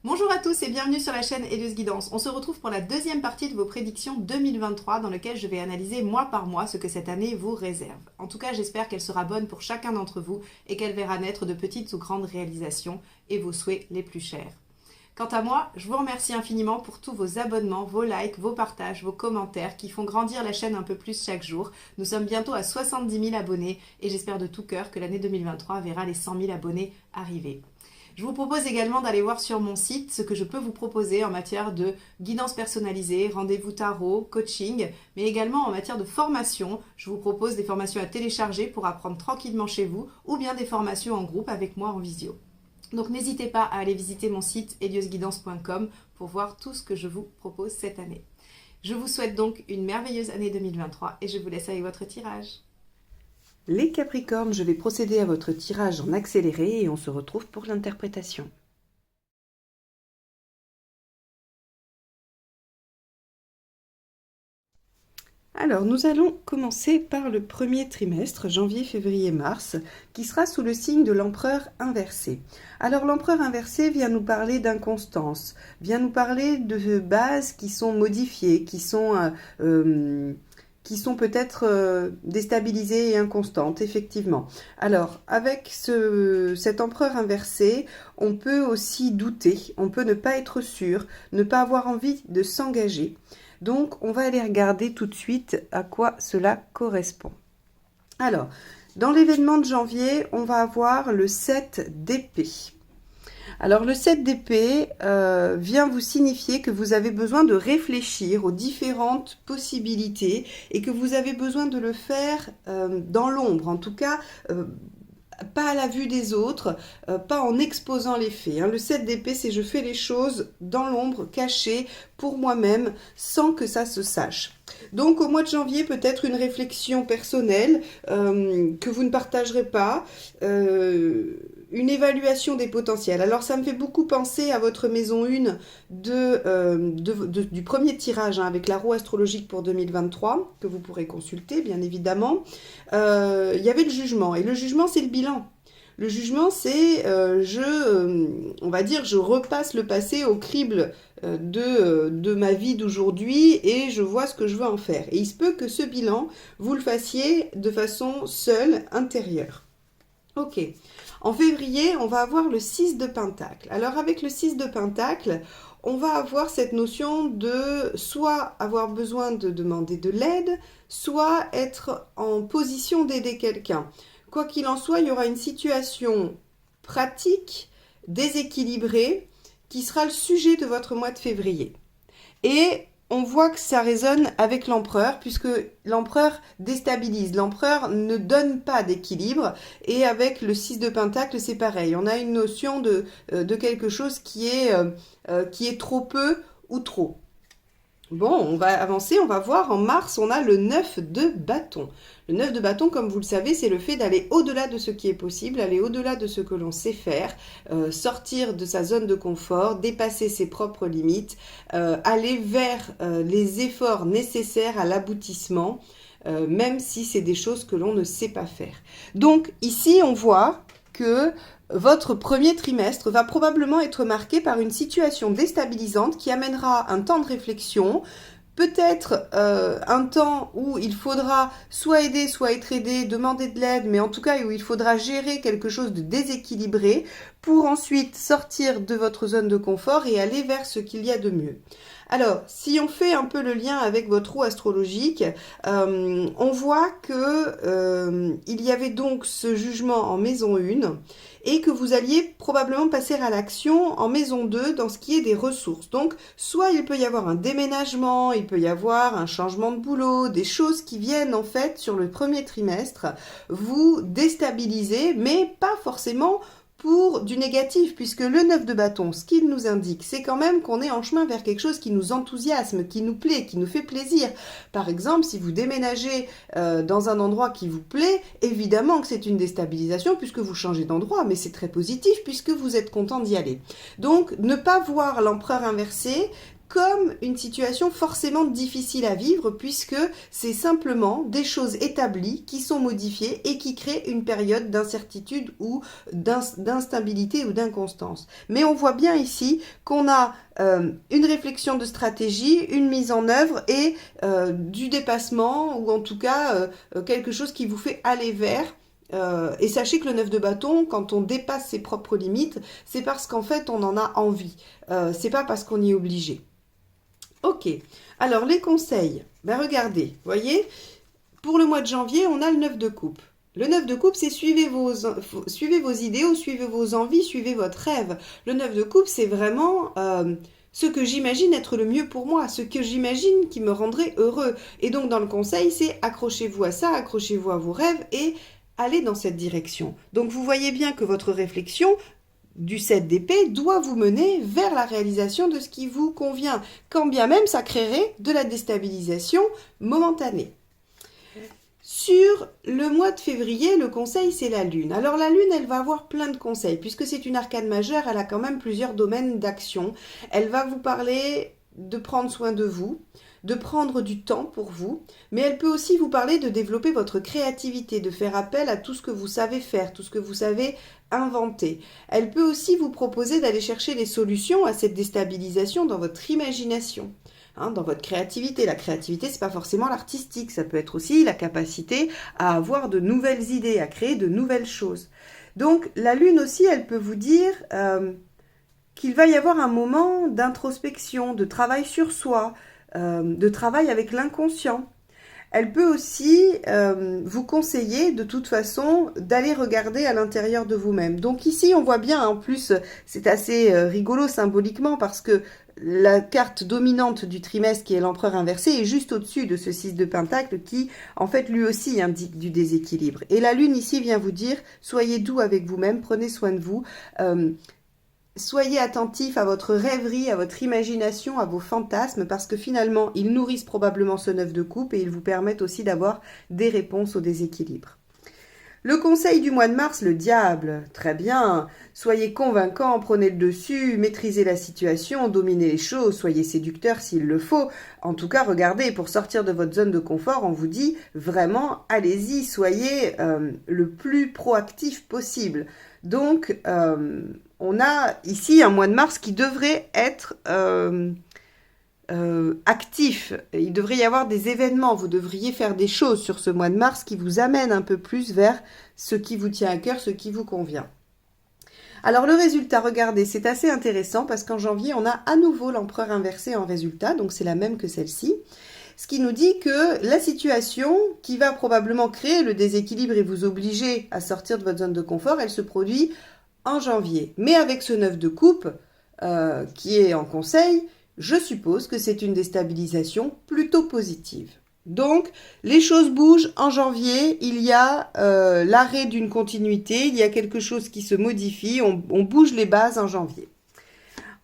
Bonjour à tous et bienvenue sur la chaîne Helios Guidance. On se retrouve pour la deuxième partie de vos prédictions 2023 dans laquelle je vais analyser mois par mois ce que cette année vous réserve. En tout cas, j'espère qu'elle sera bonne pour chacun d'entre vous et qu'elle verra naître de petites ou grandes réalisations et vos souhaits les plus chers. Quant à moi, je vous remercie infiniment pour tous vos abonnements, vos likes, vos partages, vos commentaires qui font grandir la chaîne un peu plus chaque jour. Nous sommes bientôt à 70 000 abonnés et j'espère de tout cœur que l'année 2023 verra les 100 000 abonnés arriver. Je vous propose également d'aller voir sur mon site ce que je peux vous proposer en matière de guidance personnalisée, rendez-vous tarot, coaching, mais également en matière de formation. Je vous propose des formations à télécharger pour apprendre tranquillement chez vous ou bien des formations en groupe avec moi en visio. Donc n'hésitez pas à aller visiter mon site heliosguidance.com pour voir tout ce que je vous propose cette année. Je vous souhaite donc une merveilleuse année 2023 et je vous laisse avec votre tirage. Les Capricornes, je vais procéder à votre tirage en accéléré et on se retrouve pour l'interprétation. Alors, nous allons commencer par le premier trimestre, janvier, février, mars, qui sera sous le signe de l'empereur inversé. Alors, l'empereur inversé vient nous parler d'inconstance, vient nous parler de bases qui sont modifiées, qui sont peut-être déstabilisées et inconstantes, effectivement. Alors, avec cet empereur inversé, on peut aussi douter, on peut ne pas être sûr, ne pas avoir envie de s'engager. Donc, on va aller regarder tout de suite à quoi cela correspond. Alors, dans l'événement de janvier, on va avoir le 7 d'épée. Alors, le 7 d'épée vient vous signifier que vous avez besoin de réfléchir aux différentes possibilités et que vous avez besoin de le faire dans l'ombre, en tout cas pas à la vue des autres, pas en exposant les faits. Le 7 d'épée, c'est je fais les choses dans l'ombre, cachées, pour moi-même, sans que ça se sache. Donc au mois de janvier, peut-être une réflexion personnelle que vous ne partagerez pas, une évaluation des potentiels. Alors ça me fait beaucoup penser à votre maison 1 du premier tirage avec la roue astrologique pour 2023, que vous pourrez consulter bien évidemment. Il y avait le jugement, et le jugement c'est le bilan. Le jugement, c'est, on va dire, je repasse le passé au crible de ma vie d'aujourd'hui et je vois ce que je veux en faire. Et il se peut que ce bilan, vous le fassiez de façon seule, intérieure. Ok. En février, on va avoir le 6 de Pentacle. Alors avec le 6 de Pentacle, on va avoir cette notion de soit avoir besoin de demander de l'aide, soit être en position d'aider quelqu'un. Quoi qu'il en soit, il y aura une situation pratique, déséquilibrée, qui sera le sujet de votre mois de février. Et on voit que ça résonne avec l'empereur, puisque l'empereur déstabilise, l'empereur ne donne pas d'équilibre, et avec le 6 de Pentacle, c'est pareil. On a une notion de quelque chose qui est trop peu ou trop. Bon, on va avancer, on va voir, en mars, on a le 9 de bâton. Le 9 de bâton, comme vous le savez, c'est le fait d'aller au-delà de ce qui est possible, aller au-delà de ce que l'on sait faire, sortir de sa zone de confort, dépasser ses propres limites, aller vers les efforts nécessaires à l'aboutissement, même si c'est des choses que l'on ne sait pas faire. Donc ici, on voit que votre premier trimestre va probablement être marqué par une situation déstabilisante qui amènera un temps de réflexion, peut-être un temps où il faudra soit aider, soit être aidé, demander de l'aide, mais en tout cas où il faudra gérer quelque chose de déséquilibré pour ensuite sortir de votre zone de confort et aller vers ce qu'il y a de mieux. Alors, si on fait un peu le lien avec votre roue astrologique, on voit que il y avait donc ce jugement en maison 1 et que vous alliez probablement passer à l'action en maison 2 dans ce qui est des ressources. Donc, soit il peut y avoir un déménagement, il peut y avoir un changement de boulot, des choses qui viennent en fait sur le premier trimestre vous déstabiliser, mais pas forcément pour du négatif, puisque le 9 de bâton, ce qu'il nous indique, c'est quand même qu'on est en chemin vers quelque chose qui nous enthousiasme, qui nous plaît, qui nous fait plaisir. Par exemple, si vous déménagez dans un endroit qui vous plaît, évidemment que c'est une déstabilisation puisque vous changez d'endroit, mais c'est très positif puisque vous êtes content d'y aller. Donc, ne pas voir l'empereur inversé comme une situation forcément difficile à vivre puisque c'est simplement des choses établies qui sont modifiées et qui créent une période d'incertitude ou d'instabilité ou d'inconstance. Mais on voit bien ici qu'on a une réflexion de stratégie, une mise en œuvre et du dépassement ou en tout cas quelque chose qui vous fait aller vers. Et sachez que le 9 de bâton, quand on dépasse ses propres limites, c'est parce qu'en fait on en a envie. C'est pas parce qu'on y est obligé. Ok, alors les conseils, ben regardez, voyez, pour le mois de janvier, on a le 9 de coupe. Le 9 de coupe, c'est suivez vos idéaux, suivez vos envies, suivez votre rêve. Le 9 de coupe, c'est vraiment ce que j'imagine être le mieux pour moi, ce que j'imagine qui me rendrait heureux. Et donc dans le conseil, c'est accrochez-vous à ça, accrochez-vous à vos rêves et allez dans cette direction. Donc vous voyez bien que votre réflexion du 7 d'épée doit vous mener vers la réalisation de ce qui vous convient, quand bien même ça créerait de la déstabilisation momentanée. Sur le mois de février, le conseil, c'est la Lune. Alors la Lune, elle va avoir plein de conseils, puisque c'est une arcane majeure, elle a quand même plusieurs domaines d'action. Elle va vous parler de prendre soin de vous, de prendre du temps pour vous, mais elle peut aussi vous parler de développer votre créativité, de faire appel à tout ce que vous savez faire, tout ce que vous savez inventer. Elle peut aussi vous proposer d'aller chercher les solutions à cette déstabilisation dans votre imagination, dans votre créativité. La créativité, c'est pas forcément l'artistique, ça peut être aussi la capacité à avoir de nouvelles idées, à créer de nouvelles choses. Donc la Lune aussi, elle peut vous dire qu'il va y avoir un moment d'introspection, de travail sur soi, de travail avec l'inconscient. Elle peut aussi vous conseiller de toute façon d'aller regarder à l'intérieur de vous-même. Donc ici on voit bien, en plus c'est assez rigolo symboliquement parce que la carte dominante du trimestre qui est l'empereur inversé est juste au-dessus de ce 6 de pentacle qui en fait lui aussi indique du déséquilibre. Et la lune ici vient vous dire soyez doux avec vous-même, prenez soin de vous. Soyez attentif à votre rêverie, à votre imagination, à vos fantasmes, parce que finalement, ils nourrissent probablement ce 9 de coupe et ils vous permettent aussi d'avoir des réponses au déséquilibre. Le conseil du mois de mars, le diable, très bien. Soyez convaincant, prenez le dessus, maîtrisez la situation, dominez les choses, soyez séducteur s'il le faut. En tout cas, regardez, pour sortir de votre zone de confort, on vous dit vraiment, allez-y, soyez le plus proactif possible. Donc, on a ici un mois de mars qui devrait être actif. Il devrait y avoir des événements. Vous devriez faire des choses sur ce mois de mars qui vous amènent un peu plus vers ce qui vous tient à cœur, ce qui vous convient. Alors le résultat, regardez, c'est assez intéressant parce qu'en janvier, on a à nouveau l'empereur inversé en résultat, donc c'est la même que celle-ci. Ce qui nous dit que la situation qui va probablement créer le déséquilibre et vous obliger à sortir de votre zone de confort, elle se produit en janvier. Mais avec ce 9 de coupe qui est en conseil, je suppose que c'est une déstabilisation plutôt positive. Donc, les choses bougent en janvier, il y a l'arrêt d'une continuité, il y a quelque chose qui se modifie, on bouge les bases en janvier.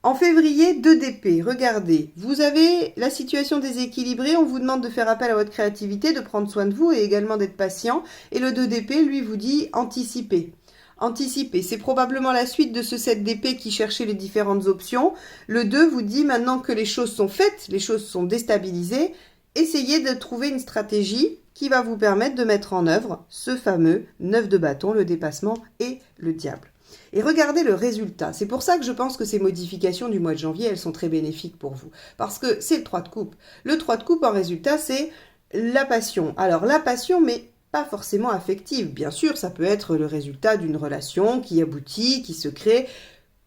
En février, 2 d'épée, regardez, vous avez la situation déséquilibrée, on vous demande de faire appel à votre créativité, de prendre soin de vous et également d'être patient. Et le 2 d'épée, lui, vous dit anticiper. Anticiper, c'est probablement la suite de ce 7 d'épée qui cherchait les différentes options. Le 2 vous dit maintenant que les choses sont faites, les choses sont déstabilisées, essayez de trouver une stratégie qui va vous permettre de mettre en œuvre ce fameux 9 de bâton, le dépassement et le diable. Et regardez le résultat. C'est pour ça que je pense que ces modifications du mois de janvier, elles sont très bénéfiques pour vous. Parce que c'est le 3 de coupe. Le 3 de coupe, en résultat, c'est la passion. Alors, la passion, mais pas forcément affective. Bien sûr, ça peut être le résultat d'une relation qui aboutit, qui se crée.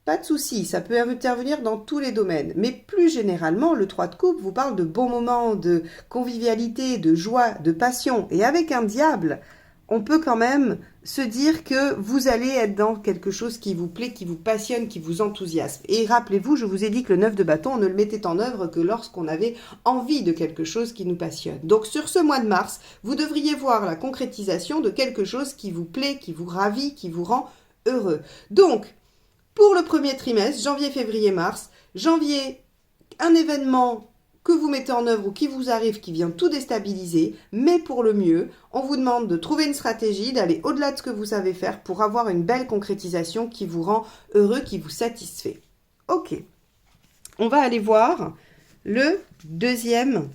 Pas de souci, ça peut intervenir dans tous les domaines. Mais plus généralement, le 3 de coupe vous parle de bons moments, de convivialité, de joie, de passion. Et avec un diable, on peut quand même se dire que vous allez être dans quelque chose qui vous plaît, qui vous passionne, qui vous enthousiasme. Et rappelez-vous, je vous ai dit que le 9 de bâton, on ne le mettait en œuvre que lorsqu'on avait envie de quelque chose qui nous passionne. Donc sur ce mois de mars, vous devriez voir la concrétisation de quelque chose qui vous plaît, qui vous ravit, qui vous rend heureux. Donc, pour le premier trimestre, janvier, février, mars, janvier, un événement que vous mettez en œuvre ou qui vous arrive, qui vient tout déstabiliser, mais pour le mieux, on vous demande de trouver une stratégie, d'aller au-delà de ce que vous savez faire pour avoir une belle concrétisation qui vous rend heureux, qui vous satisfait. Ok, on va aller voir le deuxième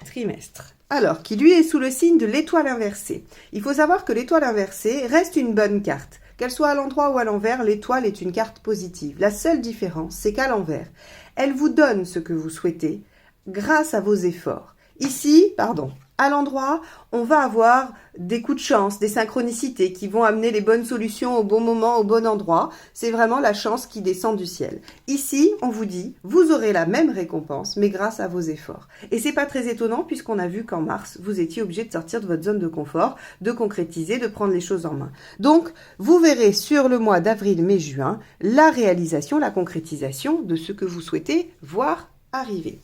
trimestre. Alors, qui lui est sous le signe de l'étoile inversée. Il faut savoir que l'étoile inversée reste une bonne carte. Qu'elle soit à l'endroit ou à l'envers, l'étoile est une carte positive. La seule différence, c'est qu'à l'envers, elle vous donne ce que vous souhaitez grâce à vos efforts. Ici, à l'endroit, on va avoir des coups de chance, des synchronicités qui vont amener les bonnes solutions au bon moment, au bon endroit. C'est vraiment la chance qui descend du ciel. Ici, on vous dit, vous aurez la même récompense, mais grâce à vos efforts. Et c'est pas très étonnant puisqu'on a vu qu'en mars, vous étiez obligé de sortir de votre zone de confort, de concrétiser, de prendre les choses en main. Donc, vous verrez sur le mois d'avril, mai, juin, la réalisation, la concrétisation de ce que vous souhaitez voir arriver.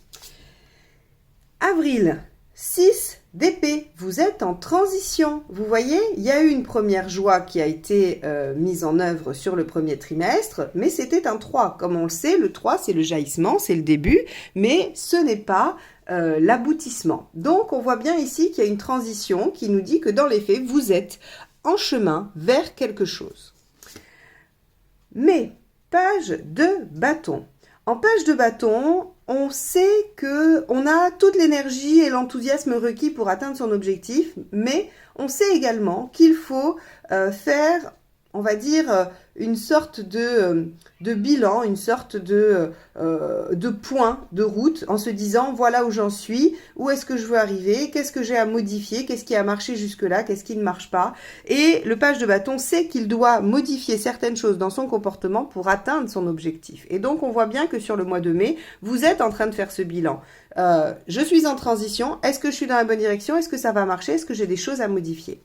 Avril, 6 d'épée, vous êtes en transition. Vous voyez, il y a eu une première joie qui a été mise en œuvre sur le premier trimestre, mais c'était un 3. Comme on le sait, le 3, c'est le jaillissement, c'est le début, mais ce n'est pas l'aboutissement. Donc, on voit bien ici qu'il y a une transition qui nous dit que dans les faits, vous êtes en chemin vers quelque chose. Mais, page de bâton. En page de bâton, on sait qu'on a toute l'énergie et l'enthousiasme requis pour atteindre son objectif, mais on sait également qu'il faut faire, on va dire, une sorte de bilan, une sorte de point de route en se disant voilà où j'en suis, où est-ce que je veux arriver, qu'est-ce que j'ai à modifier, qu'est-ce qui a marché jusque-là, qu'est-ce qui ne marche pas. Et le page de bâton sait qu'il doit modifier certaines choses dans son comportement pour atteindre son objectif. Et donc on voit bien que sur le mois de mai, vous êtes en train de faire ce bilan. Je suis en transition, est-ce que je suis dans la bonne direction, est-ce que ça va marcher, est-ce que j'ai des choses à modifier.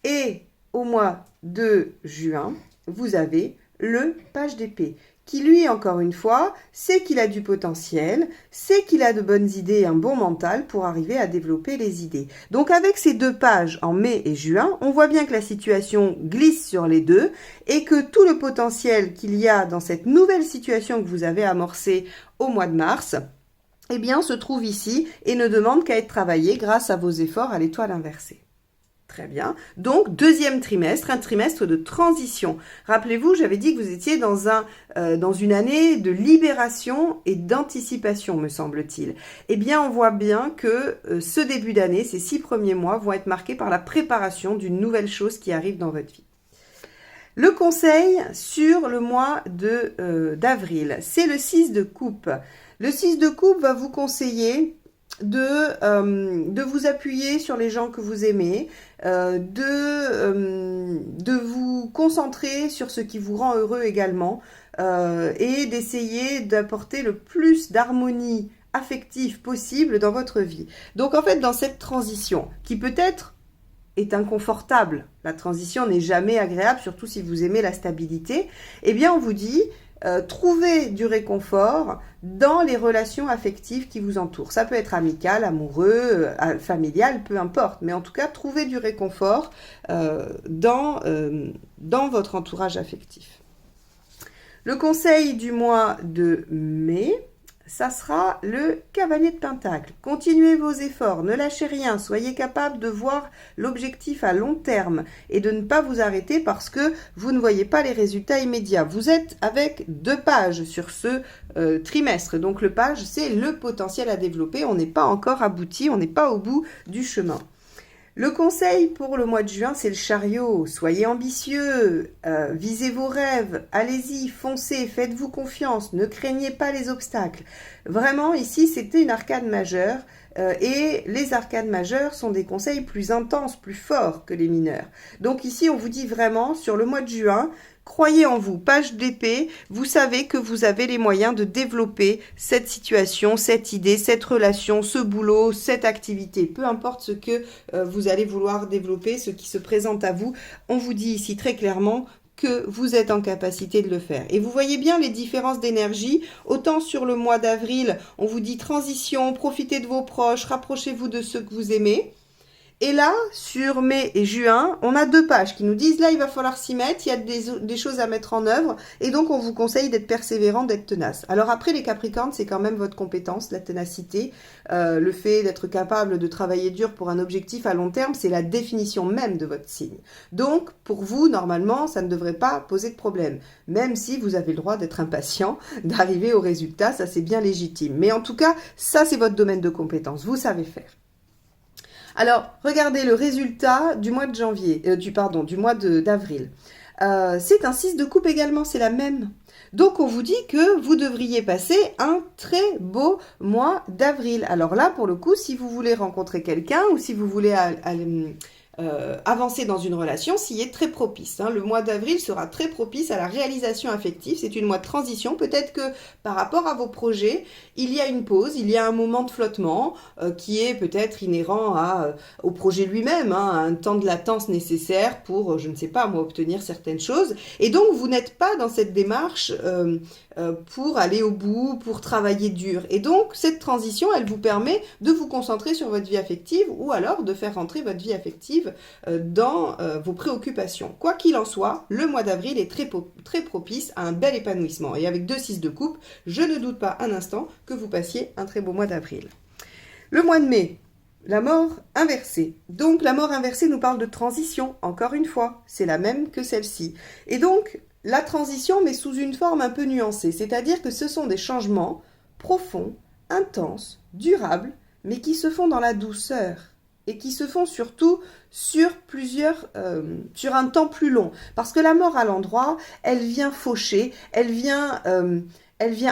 Et au mois de juin, vous avez le page d'épée, qui lui, encore une fois, sait qu'il a du potentiel, sait qu'il a de bonnes idées et un bon mental pour arriver à développer les idées. Donc avec ces deux pages en mai et juin, on voit bien que la situation glisse sur les deux et que tout le potentiel qu'il y a dans cette nouvelle situation que vous avez amorcée au mois de mars, eh bien, se trouve ici et ne demande qu'à être travaillé grâce à vos efforts à l'étoile inversée. Très bien. Donc, deuxième trimestre, un trimestre de transition. Rappelez-vous, j'avais dit que vous étiez dans une année de libération et d'anticipation, me semble-t-il. Eh bien, on voit bien que ce début d'année, ces 6 premiers mois, vont être marqués par la préparation d'une nouvelle chose qui arrive dans votre vie. Le conseil sur le mois d'avril, c'est le 6 de coupe. Le 6 de coupe va vous conseiller de vous appuyer sur les gens que vous aimez, de vous concentrer sur ce qui vous rend heureux également et d'essayer d'apporter le plus d'harmonie affective possible dans votre vie. Donc en fait, dans cette transition, qui peut-être est inconfortable, la transition n'est jamais agréable, surtout si vous aimez la stabilité, eh bien on vous dit trouvez du réconfort dans les relations affectives qui vous entourent. Ça peut être amical, amoureux, familial, peu importe. Mais en tout cas, trouvez du réconfort dans votre entourage affectif. Le conseil du mois de mai, ça sera le cavalier de Pentacle. Continuez vos efforts, ne lâchez rien, soyez capable de voir l'objectif à long terme et de ne pas vous arrêter parce que vous ne voyez pas les résultats immédiats. Vous êtes avec 2 pages sur ce trimestre, donc le page, c'est le potentiel à développer. On n'est pas encore abouti, on n'est pas au bout du chemin. Le conseil pour le mois de juin, c'est le chariot. Soyez ambitieux, visez vos rêves, allez-y, foncez, faites-vous confiance, ne craignez pas les obstacles. Vraiment, ici, c'était une arcane majeure et les arcanes majeures sont des conseils plus intenses, plus forts que les mineurs. Donc ici, on vous dit vraiment, sur le mois de juin, croyez en vous, page d'épée, vous savez que vous avez les moyens de développer cette situation, cette idée, cette relation, ce boulot, cette activité. Peu importe ce que vous allez vouloir développer, ce qui se présente à vous, on vous dit ici très clairement que vous êtes en capacité de le faire. Et vous voyez bien les différences d'énergie. Autant sur le mois d'avril, on vous dit transition, profitez de vos proches, rapprochez-vous de ceux que vous aimez. Et là, sur mai et juin, on a 2 pages qui nous disent, là, il va falloir s'y mettre, il y a des choses à mettre en œuvre, et donc on vous conseille d'être persévérant, d'être tenace. Alors après, les Capricornes, c'est quand même votre compétence, la ténacité, le fait d'être capable de travailler dur pour un objectif à long terme, c'est la définition même de votre signe. Donc, pour vous, normalement, ça ne devrait pas poser de problème, même si vous avez le droit d'être impatient, d'arriver au résultat, ça c'est bien légitime. Mais en tout cas, ça c'est votre domaine de compétence, vous savez faire. Alors, regardez le résultat du mois de janvier, du mois d'avril. C'est un 6 de coupe également, c'est la même. Donc, on vous dit que vous devriez passer un très beau mois d'avril. Alors là, pour le coup, si vous voulez rencontrer quelqu'un ou si vous voulez avancer dans une relation, s'y est très propice. Le mois d'avril sera très propice à la réalisation affective. C'est une mois de transition. Peut-être que par rapport à vos projets, il y a une pause, il y a un moment de flottement qui est peut-être inhérent au projet lui-même, un temps de latence nécessaire pour, je ne sais pas, moi, obtenir certaines choses. Et donc, vous n'êtes pas dans cette démarche pour aller au bout, pour travailler dur. Et donc, cette transition, elle vous permet de vous concentrer sur votre vie affective ou alors de faire rentrer votre vie affective dans vos préoccupations. Quoi qu'il en soit, le mois d'avril est très propice à un bel épanouissement. Et avec 2 6 de coupe, je ne doute pas un instant que vous passiez un très beau mois d'avril. Le mois de mai, la mort inversée. Donc, la mort inversée nous parle de transition, encore une fois. C'est la même que celle-ci. Et donc, la transition, mais sous une forme un peu nuancée. C'est-à-dire que ce sont des changements profonds, intenses, durables, mais qui se font dans la douceur. Et qui se font surtout sur un temps plus long. Parce que la mort à l'endroit, elle vient faucher, elle vient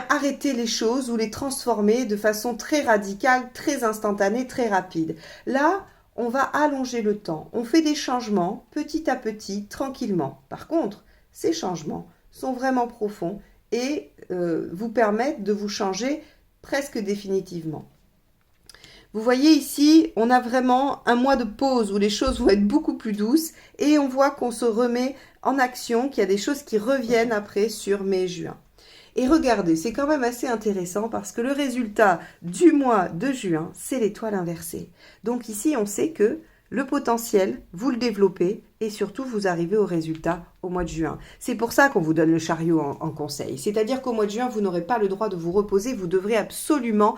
arrêter les choses ou les transformer de façon très radicale, très instantanée, très rapide. Là, on va allonger le temps. On fait des changements petit à petit, tranquillement. Par contre, ces changements sont vraiment profonds et vous permettent de vous changer presque définitivement. Vous voyez ici, on a vraiment un mois de pause où les choses vont être beaucoup plus douces et on voit qu'on se remet en action, qu'il y a des choses qui reviennent après sur mai et juin. Et regardez, c'est quand même assez intéressant parce que le résultat du mois de juin, c'est l'étoile inversée. Donc ici, on sait que le potentiel, vous le développez et surtout, vous arrivez au résultat au mois de juin. C'est pour ça qu'on vous donne le chariot en conseil. C'est-à-dire qu'au mois de juin, vous n'aurez pas le droit de vous reposer. Vous devrez absolument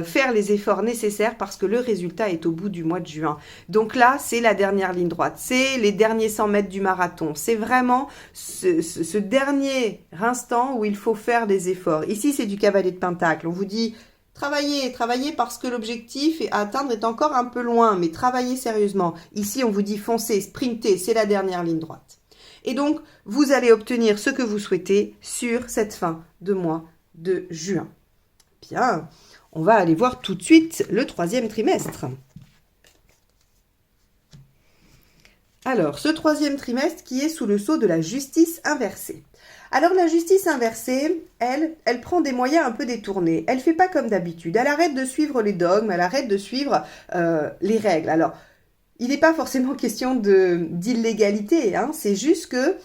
faire les efforts nécessaires parce que le résultat est au bout du mois de juin. Donc là, c'est la dernière ligne droite. C'est les derniers 100 mètres du marathon. C'est vraiment ce dernier instant où il faut faire des efforts. Ici, c'est du cavalier de Pentacle. On vous dit... Travaillez parce que l'objectif à atteindre est encore un peu loin, mais travaillez sérieusement. Ici, on vous dit foncez, sprintez, c'est la dernière ligne droite. Et donc, vous allez obtenir ce que vous souhaitez sur cette fin de mois de juin. Bien, on va aller voir tout de suite le 3e trimestre. Alors, ce 3e trimestre qui est sous le sceau de la justice inversée. Alors la justice inversée, elle prend des moyens un peu détournés. Elle ne fait pas comme d'habitude. Elle arrête de suivre les dogmes, elle arrête de suivre les règles. Alors, il n'est pas forcément question d'illégalité, c'est juste que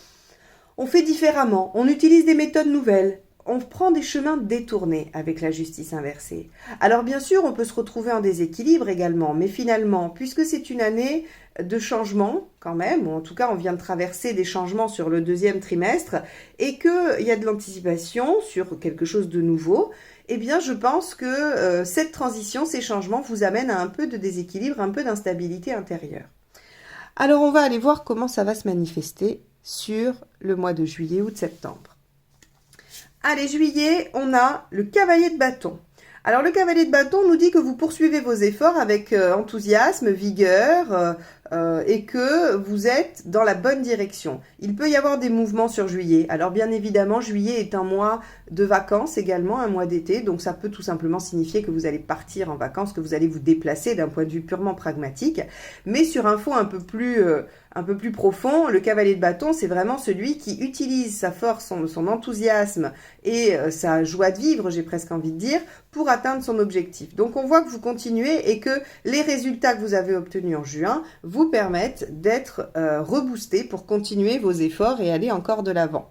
on fait différemment, on utilise des méthodes nouvelles. On prend des chemins détournés avec la justice inversée. Alors bien sûr, on peut se retrouver en déséquilibre également, mais finalement, puisque c'est une année de changement quand même, ou en tout cas on vient de traverser des changements sur le 2e trimestre, et qu'il y a de l'anticipation sur quelque chose de nouveau, eh bien je pense que cette transition, ces changements vous amènent à un peu de déséquilibre, un peu d'instabilité intérieure. Alors on va aller voir comment ça va se manifester sur le mois de juillet, août, septembre. Allez, juillet, on a le cavalier de bâton. Alors, le cavalier de bâton nous dit que vous poursuivez vos efforts avec enthousiasme, vigueur et que vous êtes dans la bonne direction. Il peut y avoir des mouvements sur juillet. Alors, bien évidemment, juillet est un mois de vacances également, un mois d'été. Donc, ça peut tout simplement signifier que vous allez partir en vacances, que vous allez vous déplacer d'un point de vue purement pragmatique. Mais sur un fond un peu plus profond, le cavalier de bâton, c'est vraiment celui qui utilise sa force, son enthousiasme et sa joie de vivre, j'ai presque envie de dire, pour atteindre son objectif. Donc, on voit que vous continuez et que les résultats que vous avez obtenus en juin vous permettent d'être reboostés pour continuer vos efforts et aller encore de l'avant.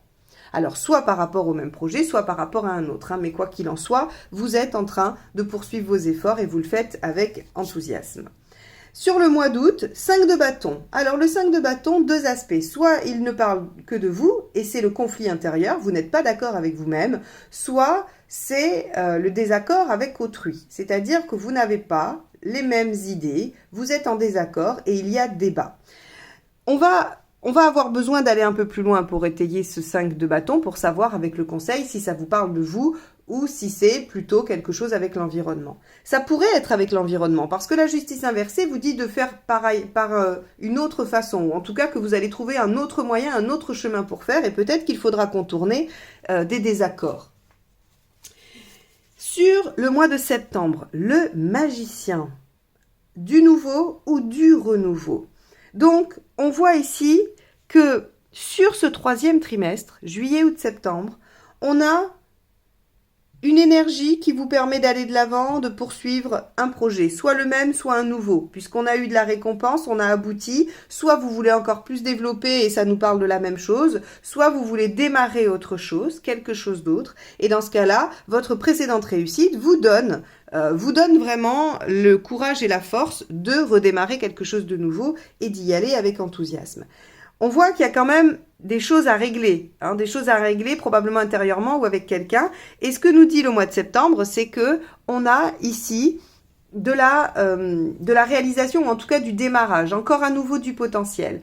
Alors, soit par rapport au même projet, soit par rapport à un autre. Mais quoi qu'il en soit, vous êtes en train de poursuivre vos efforts et vous le faites avec enthousiasme. Sur le mois d'août, 5 de bâton. Alors le 5 de bâton, deux aspects. Soit il ne parle que de vous, et c'est le conflit intérieur, vous n'êtes pas d'accord avec vous-même, soit c'est le désaccord avec autrui. C'est-à-dire que vous n'avez pas les mêmes idées, vous êtes en désaccord et il y a débat. On va avoir besoin d'aller un peu plus loin pour étayer ce 5 de bâton, pour savoir avec le conseil si ça vous parle de vous ou si c'est plutôt quelque chose avec l'environnement. Ça pourrait être avec l'environnement, parce que la justice inversée vous dit de faire pareil par une autre façon, ou en tout cas que vous allez trouver un autre moyen, un autre chemin pour faire, et peut-être qu'il faudra contourner des désaccords. Sur le mois de septembre, le magicien, du nouveau ou du renouveau. Donc, on voit ici que sur ce troisième trimestre, juillet, août, septembre, on a une énergie qui vous permet d'aller de l'avant, de poursuivre un projet, soit le même, soit un nouveau. Puisqu'on a eu de la récompense, on a abouti, soit vous voulez encore plus développer et ça nous parle de la même chose, soit vous voulez démarrer autre chose, quelque chose d'autre. Et dans ce cas-là, votre précédente réussite vous donne vraiment le courage et la force de redémarrer quelque chose de nouveau et d'y aller avec enthousiasme. On voit qu'il y a quand même des choses à régler, probablement intérieurement ou avec quelqu'un. Et ce que nous dit le mois de septembre, c'est que on a ici de la réalisation, ou en tout cas du démarrage, encore à nouveau du potentiel.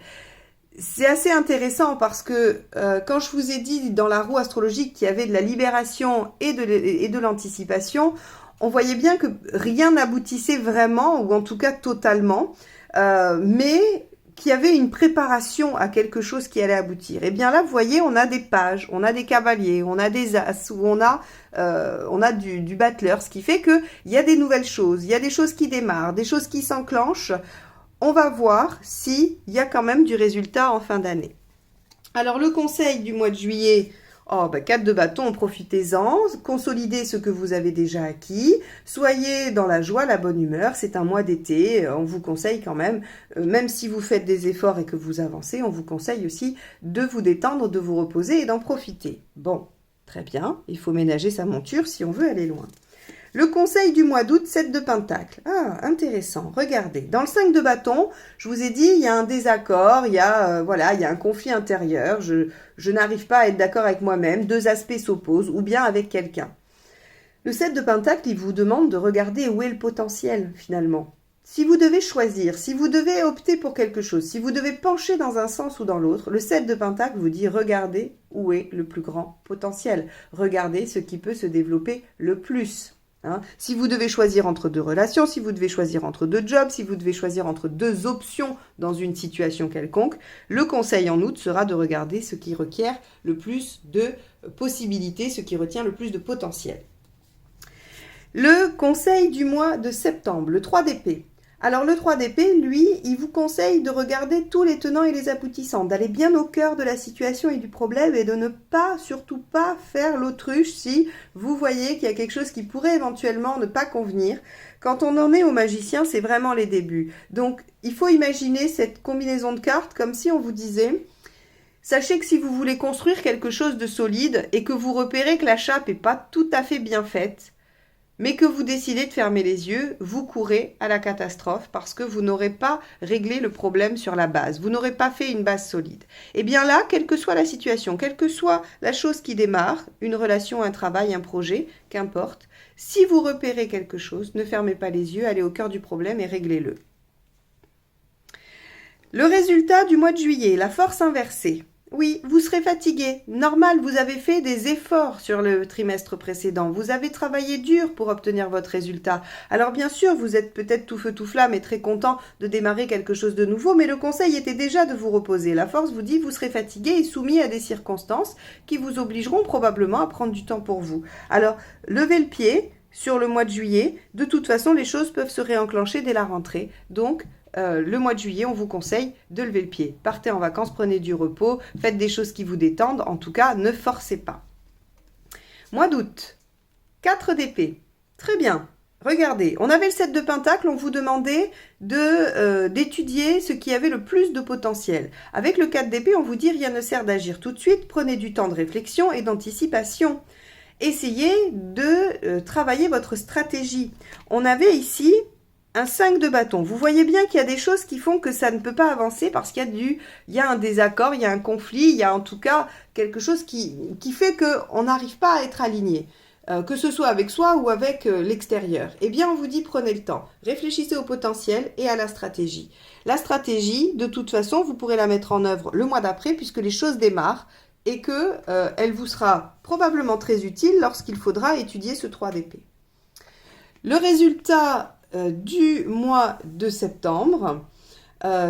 C'est assez intéressant parce que quand je vous ai dit dans la roue astrologique qu'il y avait de la libération et de l'anticipation, on voyait bien que rien n'aboutissait vraiment, ou en tout cas totalement, mais qu'il y avait une préparation à quelque chose qui allait aboutir. Et bien là, vous voyez, on a des pages, on a des cavaliers, on a des as, ou on a du battleur, ce qui fait qu'il y a des nouvelles choses, il y a des choses qui démarrent, des choses qui s'enclenchent. On va voir s'il y a quand même du résultat en fin d'année. Alors, le conseil du mois de juillet, 4 de bâton, profitez-en, consolidez ce que vous avez déjà acquis, soyez dans la joie, la bonne humeur, c'est un mois d'été, on vous conseille quand même si vous faites des efforts et que vous avancez, on vous conseille aussi de vous détendre, de vous reposer et d'en profiter. Bon, très bien, il faut ménager sa monture si on veut aller loin. Le conseil du mois d'août, 7 de pentacle. Ah, intéressant. Regardez, dans le 5 de bâton, je vous ai dit, il y a un désaccord, il y a un conflit intérieur, je n'arrive pas à être d'accord avec moi-même, deux aspects s'opposent, ou bien avec quelqu'un. Le 7 de pentacle, il vous demande de regarder où est le potentiel, finalement. Si vous devez choisir, si vous devez opter pour quelque chose, si vous devez pencher dans un sens ou dans l'autre, le 7 de pentacle vous dit regardez où est le plus grand potentiel. Regardez ce qui peut se développer le plus. Si vous devez choisir entre deux relations, si vous devez choisir entre deux jobs, si vous devez choisir entre deux options dans une situation quelconque, le conseil en août sera de regarder ce qui requiert le plus de possibilités, ce qui retient le plus de potentiel. Le conseil du mois de septembre, le 3 d'épée. Alors le 3 d'épée, lui, il vous conseille de regarder tous les tenants et les aboutissants, d'aller bien au cœur de la situation et du problème et de ne pas, surtout pas faire l'autruche si vous voyez qu'il y a quelque chose qui pourrait éventuellement ne pas convenir. Quand on en est au magicien, c'est vraiment les débuts. Donc il faut imaginer cette combinaison de cartes comme si on vous disait sachez que si vous voulez construire quelque chose de solide et que vous repérez que la chape n'est pas tout à fait bien faite, mais que vous décidez de fermer les yeux, vous courez à la catastrophe parce que vous n'aurez pas réglé le problème sur la base. Vous n'aurez pas fait une base solide. Et bien là, quelle que soit la situation, quelle que soit la chose qui démarre, une relation, un travail, un projet, qu'importe, si vous repérez quelque chose, ne fermez pas les yeux, allez au cœur du problème et réglez-le. Le résultat du mois de juillet, la force inversée. Oui, vous serez fatigué. Normal, vous avez fait des efforts sur le trimestre précédent. Vous avez travaillé dur pour obtenir votre résultat. Alors bien sûr, vous êtes peut-être tout feu tout flamme et très content de démarrer quelque chose de nouveau, mais le conseil était déjà de vous reposer. La force vous dit vous serez fatigué et soumis à des circonstances qui vous obligeront probablement à prendre du temps pour vous. Alors, levez le pied sur le mois de juillet. De toute façon, les choses peuvent se réenclencher dès la rentrée. Donc, le mois de juillet, on vous conseille de lever le pied. Partez en vacances, prenez du repos, faites des choses qui vous détendent. En tout cas, ne forcez pas. Mois d'août, 4 d'épée. Très bien. Regardez, on avait le 7 de pentacle, on vous demandait d'étudier ce qui avait le plus de potentiel. Avec le 4 d'épée, on vous dit rien ne sert d'agir tout de suite, prenez du temps de réflexion et d'anticipation. Essayez de travailler votre stratégie. On avait ici un 5 de bâton. Vous voyez bien qu'il y a des choses qui font que ça ne peut pas avancer parce qu'il y a un désaccord, il y a un conflit, il y a en tout cas quelque chose qui fait qu'on n'arrive pas à être aligné. Que ce soit avec soi ou avec l'extérieur. Eh bien, on vous dit prenez le temps. Réfléchissez au potentiel et à la stratégie. La stratégie, de toute façon, vous pourrez la mettre en œuvre le mois d'après puisque les choses démarrent et que elle vous sera probablement très utile lorsqu'il faudra étudier ce 3 d'épée. Le résultat du mois de septembre,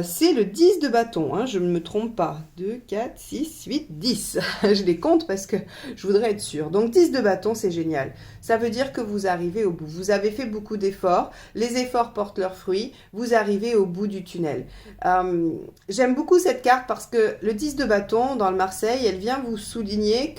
c'est le 10 de bâton, hein, je ne me trompe pas. 2, 4, 6, 8, 10. Je les compte parce que je voudrais être sûre. Donc 10 de bâton, c'est génial. Ça veut dire que vous arrivez au bout. Vous avez fait beaucoup d'efforts. Les efforts portent leurs fruits. Vous arrivez au bout du tunnel. J'aime beaucoup cette carte parce que le 10 de bâton, dans le Marseille, elle vient vous souligner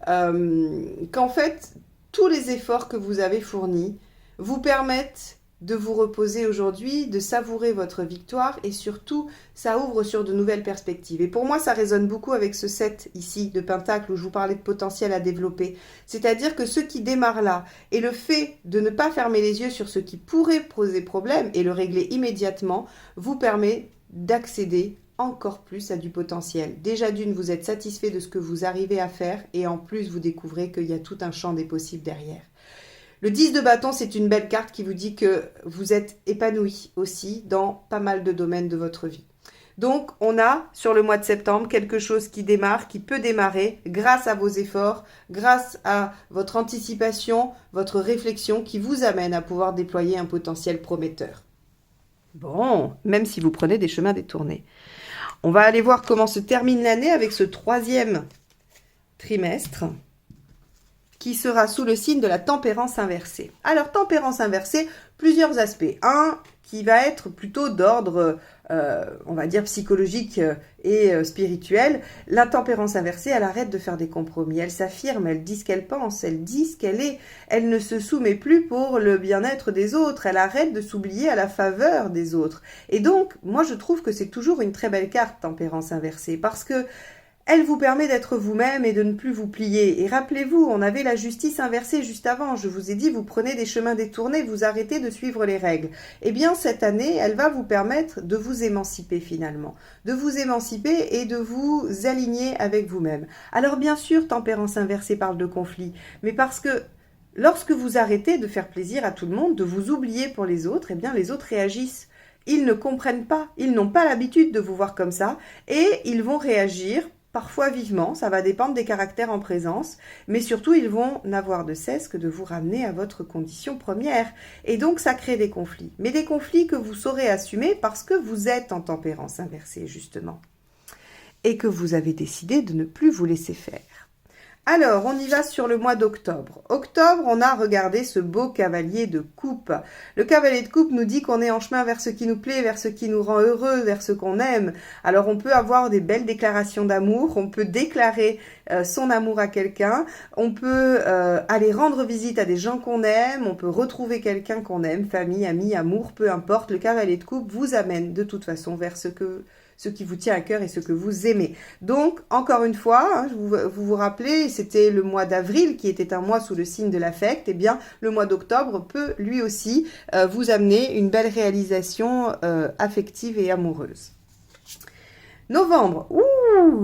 qu'en fait, tous les efforts que vous avez fournis vous permettent de vous reposer aujourd'hui, de savourer votre victoire et surtout, ça ouvre sur de nouvelles perspectives. Et pour moi, ça résonne beaucoup avec ce 7 ici de Pentacle où je vous parlais de potentiel à développer. C'est-à-dire que ce qui démarre là et le fait de ne pas fermer les yeux sur ce qui pourrait poser problème et le régler immédiatement vous permet d'accéder encore plus à du potentiel. Déjà d'une, vous êtes satisfait de ce que vous arrivez à faire et en plus, vous découvrez qu'il y a tout un champ des possibles derrière. Le 10 de bâton, c'est une belle carte qui vous dit que vous êtes épanoui aussi dans pas mal de domaines de votre vie. Donc, on a sur le mois de septembre quelque chose qui démarre, qui peut démarrer grâce à vos efforts, grâce à votre anticipation, votre réflexion qui vous amène à pouvoir déployer un potentiel prometteur. Bon, même si vous prenez des chemins détournés. On va aller voir comment se termine l'année avec ce 3e trimestre, qui sera sous le signe de la tempérance inversée. Alors, tempérance inversée, plusieurs aspects. Un qui va être plutôt d'ordre, on va dire, psychologique et spirituel. La tempérance inversée, elle arrête de faire des compromis. Elle s'affirme, elle dit ce qu'elle pense, elle dit ce qu'elle est. Elle ne se soumet plus pour le bien-être des autres. Elle arrête de s'oublier à la faveur des autres. Et donc, moi, je trouve que c'est toujours une très belle carte, tempérance inversée, parce que elle vous permet d'être vous-même et de ne plus vous plier. Et rappelez-vous, on avait la justice inversée juste avant. Je vous ai dit, vous prenez des chemins détournés, vous arrêtez de suivre les règles. Eh bien, cette année, elle va vous permettre de vous émanciper finalement. De vous émanciper et de vous aligner avec vous-même. Alors bien sûr, tempérance inversée parle de conflit, mais parce que lorsque vous arrêtez de faire plaisir à tout le monde, de vous oublier pour les autres, eh bien les autres réagissent. Ils ne comprennent pas, ils n'ont pas l'habitude de vous voir comme ça et ils vont réagir parfois vivement, ça va dépendre des caractères en présence, mais surtout ils vont n'avoir de cesse que de vous ramener à votre condition première. Et donc ça crée des conflits. Mais des conflits que vous saurez assumer parce que vous êtes en tempérance inversée justement. Et que vous avez décidé de ne plus vous laisser faire. Alors, on y va sur le mois d'octobre. Octobre, on a regardé ce beau cavalier de coupe. Le cavalier de coupe nous dit qu'on est en chemin vers ce qui nous plaît, vers ce qui nous rend heureux, vers ce qu'on aime. Alors, on peut avoir des belles déclarations d'amour, on peut déclarer son amour à quelqu'un, on peut aller rendre visite à des gens qu'on aime, on peut retrouver quelqu'un qu'on aime, famille, amis, amour, peu importe. Le cavalier de coupe vous amène de toute façon vers ce qui vous tient à cœur et ce que vous aimez. Donc, encore une fois, hein, vous rappelez, c'était le mois d'avril qui était un mois sous le signe de l'affect, eh bien, le mois d'octobre peut lui aussi vous amener une belle réalisation affective et amoureuse. Novembre,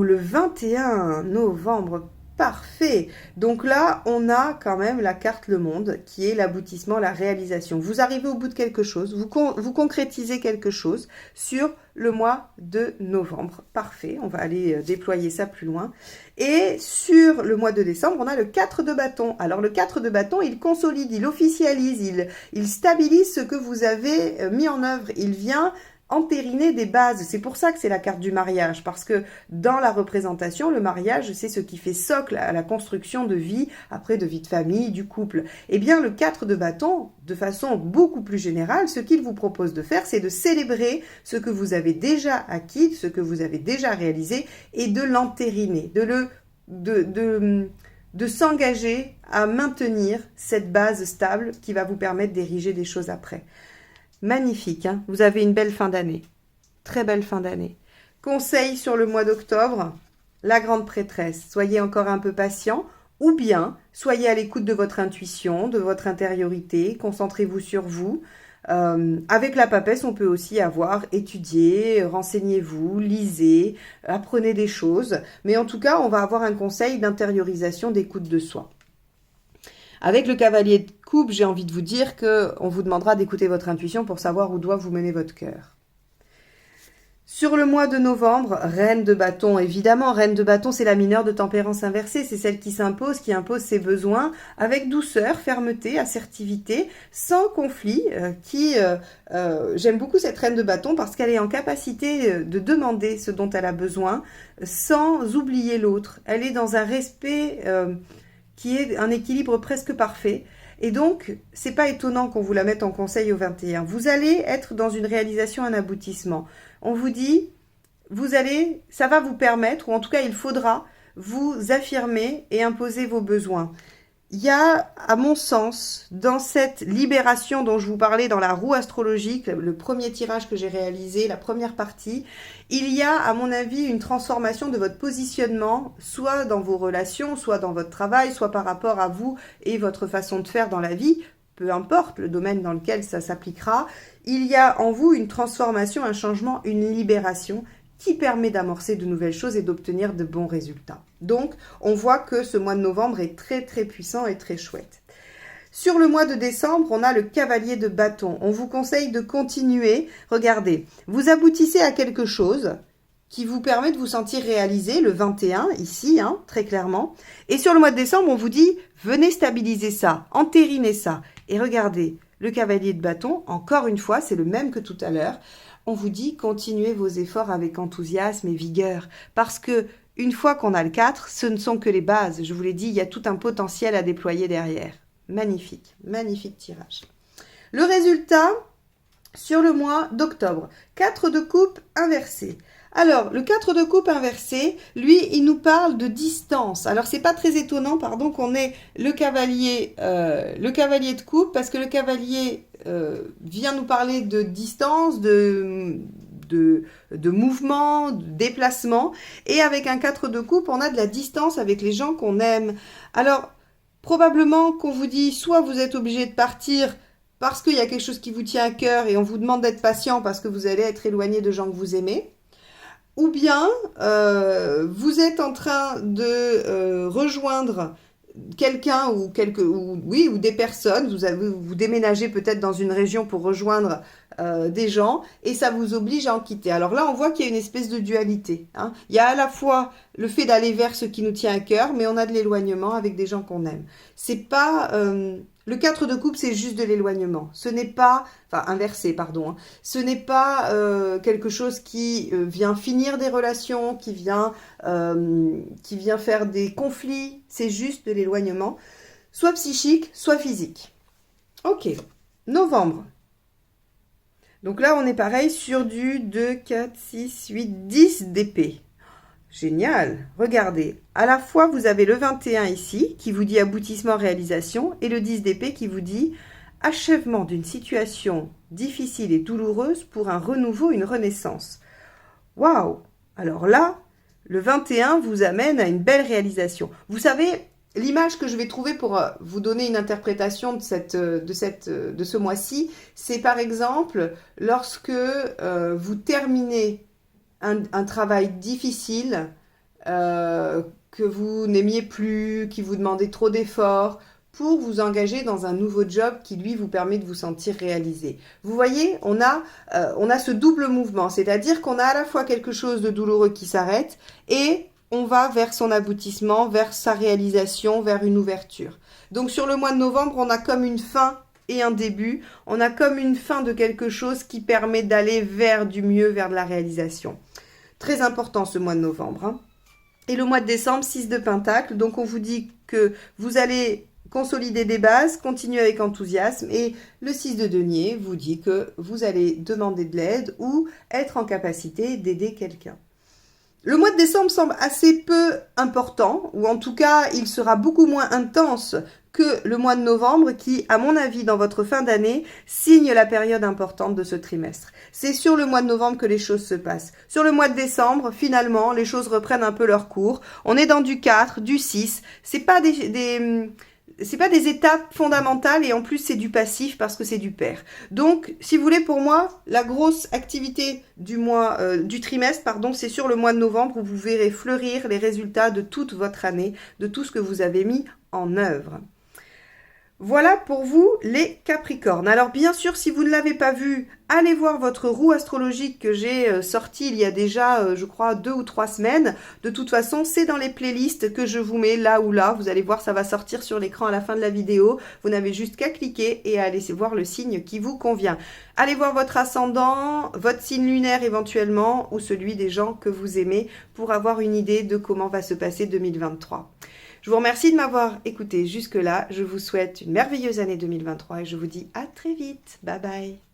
le 21 novembre, parfait. Donc là, on a quand même la carte Le Monde qui est l'aboutissement, la réalisation. Vous arrivez au bout de quelque chose, vous concrétisez quelque chose sur le mois de novembre. Parfait, on va aller déployer ça plus loin. Et sur le mois de décembre, on a le 4 de bâton. Alors le 4 de bâton, il consolide, il officialise, il stabilise ce que vous avez mis en œuvre. Il vient entériner des bases. C'est pour ça que c'est la carte du mariage, parce que dans la représentation, le mariage, c'est ce qui fait socle à la construction de vie, après de vie de famille, du couple. Eh bien, le 4 de bâton, de façon beaucoup plus générale, ce qu'il vous propose de faire, c'est de célébrer ce que vous avez déjà acquis, ce que vous avez déjà réalisé, et de l'entériner, de s'engager à maintenir cette base stable qui va vous permettre d'ériger des choses après. Magnifique, hein? Vous avez une belle fin d'année. Très belle fin d'année. Conseil sur le mois d'octobre, la grande prêtresse. Soyez encore un peu patient ou bien soyez à l'écoute de votre intuition, de votre intériorité. Concentrez-vous sur vous. Avec la papesse, on peut aussi avoir étudié, renseignez-vous, lisez, apprenez des choses. Mais en tout cas, on va avoir un conseil d'intériorisation, d'écoute de soi. Avec le cavalier de coupe, j'ai envie de vous dire qu'on vous demandera d'écouter votre intuition pour savoir où doit vous mener votre cœur. Sur le mois de novembre, reine de bâton, évidemment, reine de bâton, c'est la mineure de tempérance inversée, c'est celle qui s'impose, qui impose ses besoins avec douceur, fermeté, assertivité, sans conflit, j'aime beaucoup cette reine de bâton parce qu'elle est en capacité de demander ce dont elle a besoin sans oublier l'autre. Elle est dans un respect qui est un équilibre presque parfait. Et donc, c'est pas étonnant qu'on vous la mette en conseil au 21. Vous allez être dans une réalisation, un aboutissement. On vous dit, ça va vous permettre, ou en tout cas il faudra vous affirmer et imposer vos besoins. Il y a, à mon sens, dans cette libération dont je vous parlais dans la roue astrologique, le premier tirage que j'ai réalisé, la première partie, il y a, à mon avis, une transformation de votre positionnement, soit dans vos relations, soit dans votre travail, soit par rapport à vous et votre façon de faire dans la vie, peu importe le domaine dans lequel ça s'appliquera. Il y a en vous une transformation, un changement, une libération qui permet d'amorcer de nouvelles choses et d'obtenir de bons résultats. Donc, on voit que ce mois de novembre est très très puissant et très chouette. Sur le mois de décembre, on a le cavalier de bâton. On vous conseille de continuer. Regardez, vous aboutissez à quelque chose qui vous permet de vous sentir réalisé, le 21, ici, très clairement. Et sur le mois de décembre, on vous dit, venez stabiliser ça, entérinez ça. Et regardez, le cavalier de bâton, encore une fois, c'est le même que tout à l'heure. On vous dit, continuez vos efforts avec enthousiasme et vigueur. Parce que une fois qu'on a le 4, ce ne sont que les bases. Je vous l'ai dit, il y a tout un potentiel à déployer derrière. Magnifique, magnifique tirage. Le résultat sur le mois d'octobre. 4 de coupe inversé. Alors, le 4 de coupe inversé, lui, il nous parle de distance. Alors, c'est pas très étonnant, qu'on ait le cavalier de coupe, parce que le cavalier vient nous parler de distance, de mouvement, de déplacement. Et avec un 4 de coupe, on a de la distance avec les gens qu'on aime. Alors, probablement qu'on vous dit, soit vous êtes obligé de partir parce qu'il y a quelque chose qui vous tient à cœur et on vous demande d'être patient parce que vous allez être éloigné de gens que vous aimez. Ou bien, vous êtes en train de rejoindre quelqu'un ou des personnes. Vous déménagez peut-être dans une région pour rejoindre des gens et ça vous oblige à en quitter. Alors là, on voit qu'il y a une espèce de dualité. Il y a à la fois le fait d'aller vers ce qui nous tient à cœur, mais on a de l'éloignement avec des gens qu'on aime. C'est pas... Le 4 de coupe, c'est juste de l'éloignement. Ce n'est pas... Enfin, inversé, pardon. Ce n'est pas quelque chose qui vient finir des relations, qui vient faire des conflits. C'est juste de l'éloignement, soit psychique, soit physique. Ok. Novembre. Donc là, on est pareil sur du 2, 4, 6, 8, 10 d'épée. Génial. Regardez, à la fois, vous avez le 21 ici, qui vous dit aboutissement, réalisation, et le 10 d'épée qui vous dit achèvement d'une situation difficile et douloureuse pour un renouveau, une renaissance. Waouh! Alors là, le 21 vous amène à une belle réalisation. Vous savez, l'image que je vais trouver pour vous donner une interprétation de ce mois-ci, c'est par exemple lorsque vous terminez un travail difficile, que vous n'aimiez plus, qui vous demandait trop d'efforts, pour vous engager dans un nouveau job qui, lui, vous permet de vous sentir réalisé. Vous voyez, on a ce double mouvement, c'est-à-dire qu'on a à la fois quelque chose de douloureux qui s'arrête et on va vers son aboutissement, vers sa réalisation, vers une ouverture. Donc sur le mois de novembre, on a comme une fin et un début. On a comme une fin de quelque chose qui permet d'aller vers du mieux, vers de la réalisation. Très important ce mois de novembre. Et le mois de décembre, 6 de Pentacle. Donc on vous dit que vous allez consolider des bases, continuer avec enthousiasme. Et le 6 de Denier vous dit que vous allez demander de l'aide ou être en capacité d'aider quelqu'un. Le mois de décembre semble assez peu important, ou en tout cas, il sera beaucoup moins intense que le mois de novembre qui, à mon avis, dans votre fin d'année, signe la période importante de ce trimestre. C'est sur le mois de novembre que les choses se passent. Sur le mois de décembre, finalement, les choses reprennent un peu leur cours. On est dans du 4, du 6. C'est pas des c'est pas des étapes fondamentales et en plus c'est du passif parce que c'est du pair. Donc, si vous voulez, pour moi, la grosse activité du trimestre, pardon, c'est sur le mois de novembre où vous verrez fleurir les résultats de toute votre année, de tout ce que vous avez mis en œuvre. Voilà pour vous les Capricornes. Alors bien sûr, si vous ne l'avez pas vu, allez voir votre roue astrologique que j'ai sortie il y a déjà, je crois, 2 ou 3 semaines. De toute façon, c'est dans les playlists que je vous mets là ou là. Vous allez voir, ça va sortir sur l'écran à la fin de la vidéo. Vous n'avez juste qu'à cliquer et à aller voir le signe qui vous convient. Allez voir votre ascendant, votre signe lunaire éventuellement, ou celui des gens que vous aimez pour avoir une idée de comment va se passer 2023. Je vous remercie de m'avoir écouté jusque-là. Je vous souhaite une merveilleuse année 2023 et je vous dis à très vite. Bye bye.